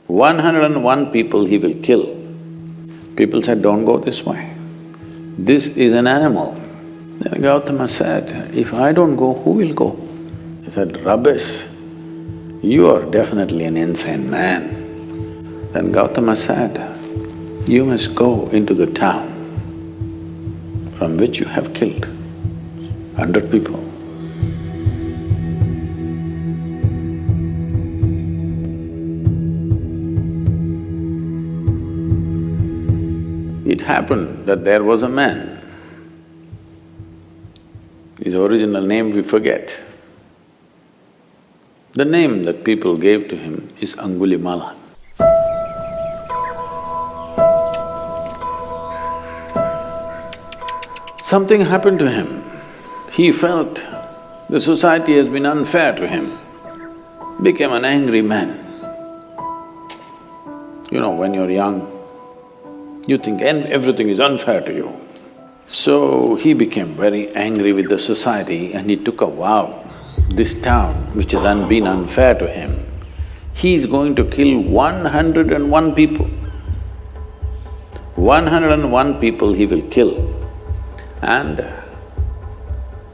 101 people he will kill. People said, don't go this way. This is an animal. Then Gautama said, if I don't go, who will go? He said, rubbish, you are definitely an insane man. Then Gautama said, you must go into the town from which you have killed 100 people. It happened that there was a man, his original name we forget. The name that people gave to him is Angulimala. Something happened to him. He felt the society has been unfair to him, became an angry man. You know, when you're young, you think everything is unfair to you. So he became very angry with the society and he took a vow, this town which has been unfair to him, he is going to kill 101 people. 101 people he will kill and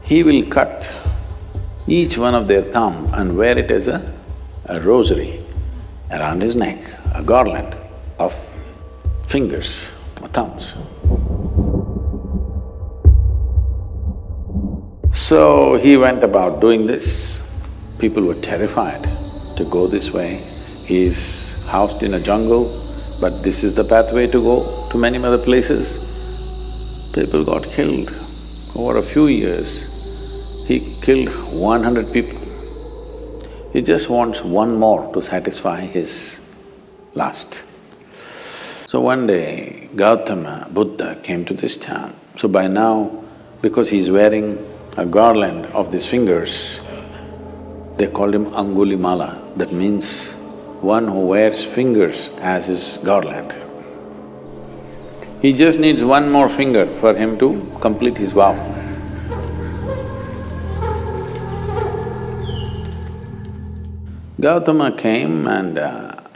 he will cut each one of their thumb and wear it as a rosary around his neck, a garland of fingers or thumbs. So he went about doing this. People were terrified to go this way. He is housed in a jungle, but this is the pathway to go to many other places. People got killed. Over a few years, he killed 100 people. He just wants one more to satisfy his lust. So one day, Gautama Buddha came to this town. So by now, because he's wearing a garland of these fingers, they called him Angulimala. That means one who wears fingers as his garland. He just needs one more finger for him to complete his vow. Gautama came and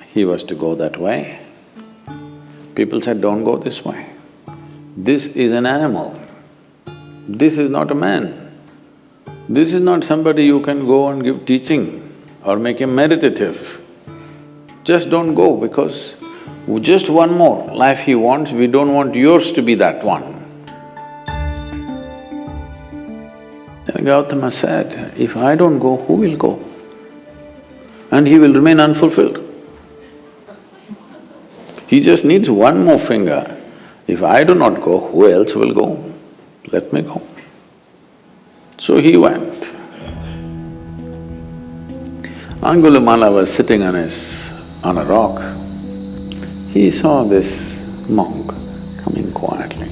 he was to go that way. People said, don't go this way. This is an animal. This is not a man. This is not somebody you can go and give teaching or make him meditative. Just don't go because just one more life he wants, we don't want yours to be that one. Then Gautama said, if I don't go, who will go? And he will remain unfulfilled. He just needs one more finger. If I do not go, who else will go? Let me go. So he went. Angulimala was sitting on a rock. He saw this monk coming quietly.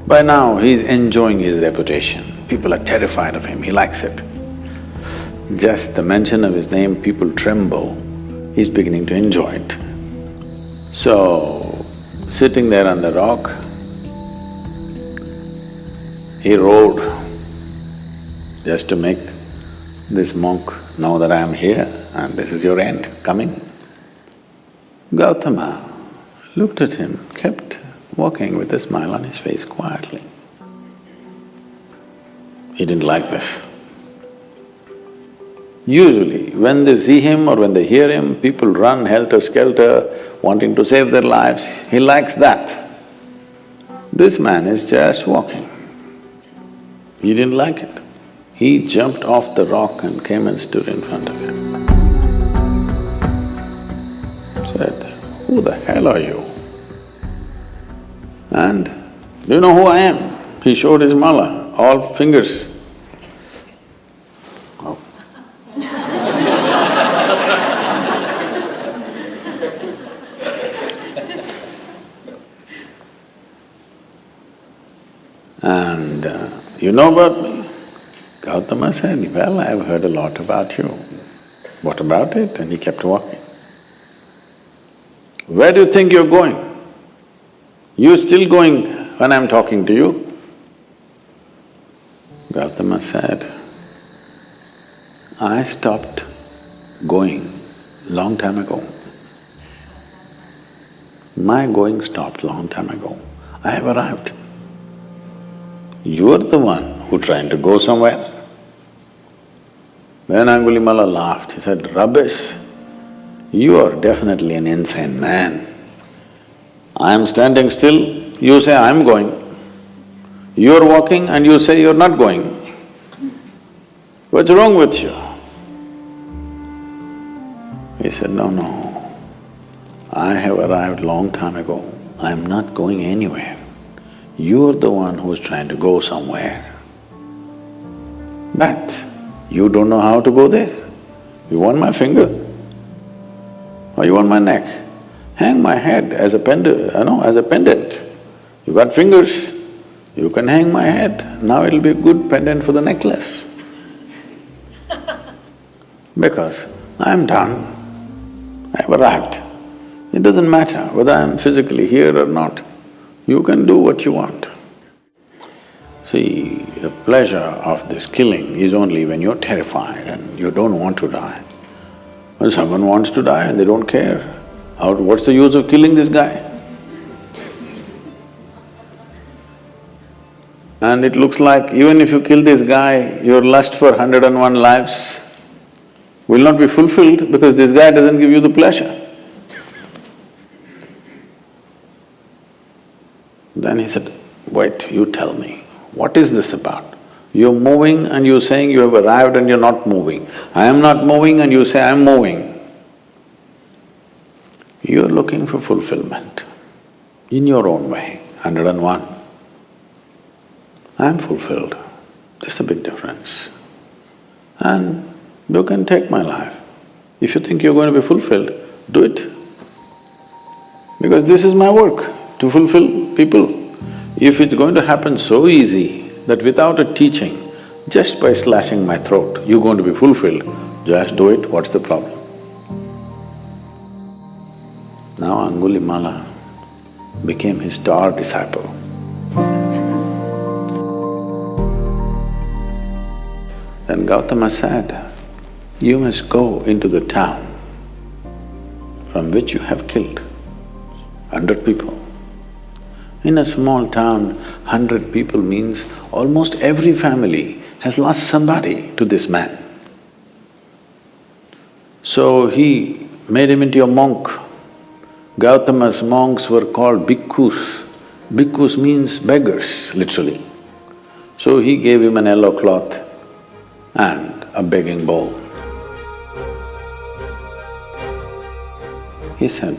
By now, he's enjoying his reputation. People are terrified of him, he likes it. Just the mention of his name, people tremble. He's beginning to enjoy it. So, sitting there on the rock, he roared just to make this monk know that I am here and this is your end coming. Gautama looked at him, kept walking with a smile on his face quietly. He didn't like this. Usually, when they see him or when they hear him, people run helter-skelter, wanting to save their lives. He likes that. This man is just walking. He didn't like it. He jumped off the rock and came and stood in front of him. Said, who the hell are you? And, do you know who I am? He showed his mala, all fingers. Oh. And you know about me? Gautama said, well, I've heard a lot about you. What about it? And he kept walking. Where do you think you're going? You're still going when I'm talking to you? Gautama said, I stopped going long time ago. My going stopped long time ago. I have arrived. You are the one who trying to go somewhere. Then Angulimala laughed, he said, "Rubbish, you are definitely an insane man. I am standing still, you say I am going. You are walking and you say you are not going. What's wrong with you?" He said, "No, no, I have arrived long time ago. I am not going anywhere. You are the one who is trying to go somewhere. But you don't know how to go there. You want my finger? Or you want my neck? Hang my head as a pendant. You got fingers, you can hang my head. Now it'll be a good pendant for the necklace. Because I'm done, I've arrived. It doesn't matter whether I'm physically here or not. You can do what you want." See, the pleasure of this killing is only when you're terrified and you don't want to die. When someone wants to die and they don't care, what's the use of killing this guy? And it looks like even if you kill this guy, your lust for 101 lives will not be fulfilled because this guy doesn't give you the pleasure. Then he said, "Wait, you tell me, what is this about? You're moving and you're saying you have arrived and you're not moving. I am not moving and you say I'm moving. You're looking for fulfillment in your own way, 101. I'm fulfilled, there's a big difference. And you can take my life. If you think you're going to be fulfilled, do it. Because this is my work, to fulfill people. If it's going to happen so easy that without a teaching, just by slashing my throat, you're going to be fulfilled, just do it, what's the problem?" Now Angulimala became his star disciple. Then Gautama said, "You must go into the town from which you have killed 100 people. In a small town, 100 people means almost every family has lost somebody to this man. So he made him into a monk. Gautama's monks were called bhikkhus. Bhikkhus means beggars, literally. So he gave him an yellow cloth and a begging bowl. He said,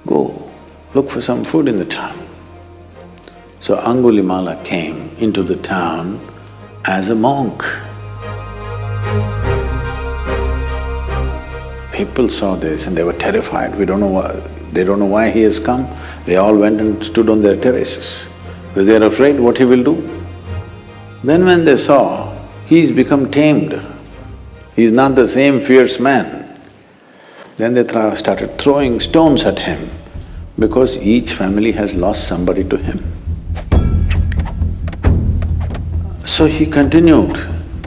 "Go, look for some food in the town." So Angulimala came into the town as a monk. People saw this and they were terrified, they don't know why he has come. They all went and stood on their terraces because they are afraid what he will do. Then when they saw he's become tamed, he's not the same fierce man, then they started throwing stones at him because each family has lost somebody to him. So he continued,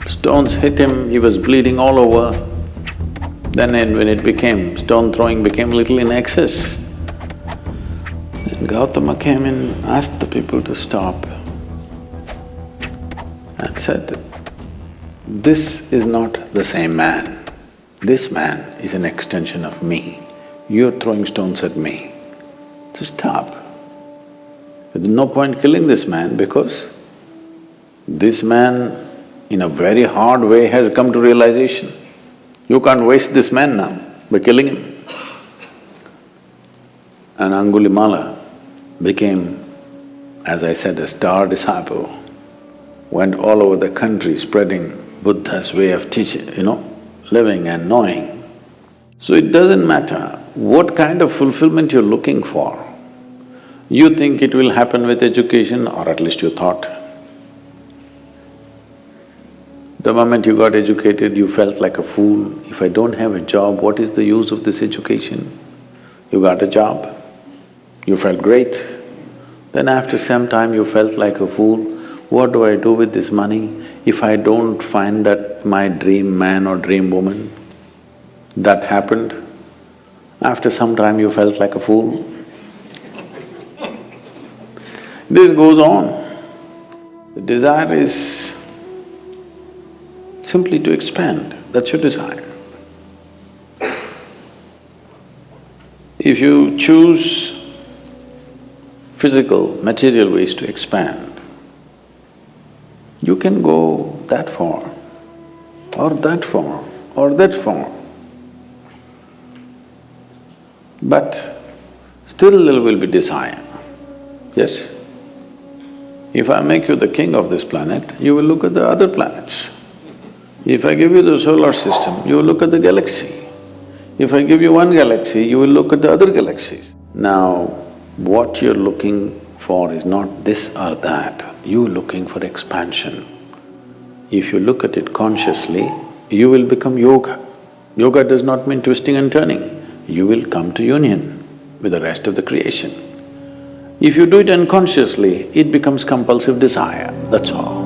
stones hit him, he was bleeding all over. Then when it became… stone throwing became little in excess, then Gautama came and asked the people to stop and said, "This is not the same man. This man is an extension of me. You're throwing stones at me. So stop. There's no point killing this man because this man in a very hard way has come to realization. You can't waste this man now by killing him." And Angulimala became, as I said, a star disciple, went all over the country spreading Buddha's way of teaching, living and knowing. So it doesn't matter what kind of fulfillment you're looking for. You think it will happen with education, or at least you thought. The moment you got educated, you felt like a fool. If I don't have a job, what is the use of this education? You got a job, you felt great. Then after some time you felt like a fool. What do I do with this money if I don't find that my dream man or dream woman? That happened. After some time you felt like a fool. This goes on. The desire is simply to expand, that's your desire. If you choose physical, material ways to expand, you can go that far, or that far, or that far. But still there will be desire, yes? If I make you the king of this planet, you will look at the other planets. If I give you the solar system, you will look at the galaxy. If I give you one galaxy, you will look at the other galaxies. Now, what you're looking for is not this or that, you're looking for expansion. If you look at it consciously, you will become yoga. Yoga does not mean twisting and turning. You will come to union with the rest of the creation. If you do it unconsciously, it becomes compulsive desire, that's all.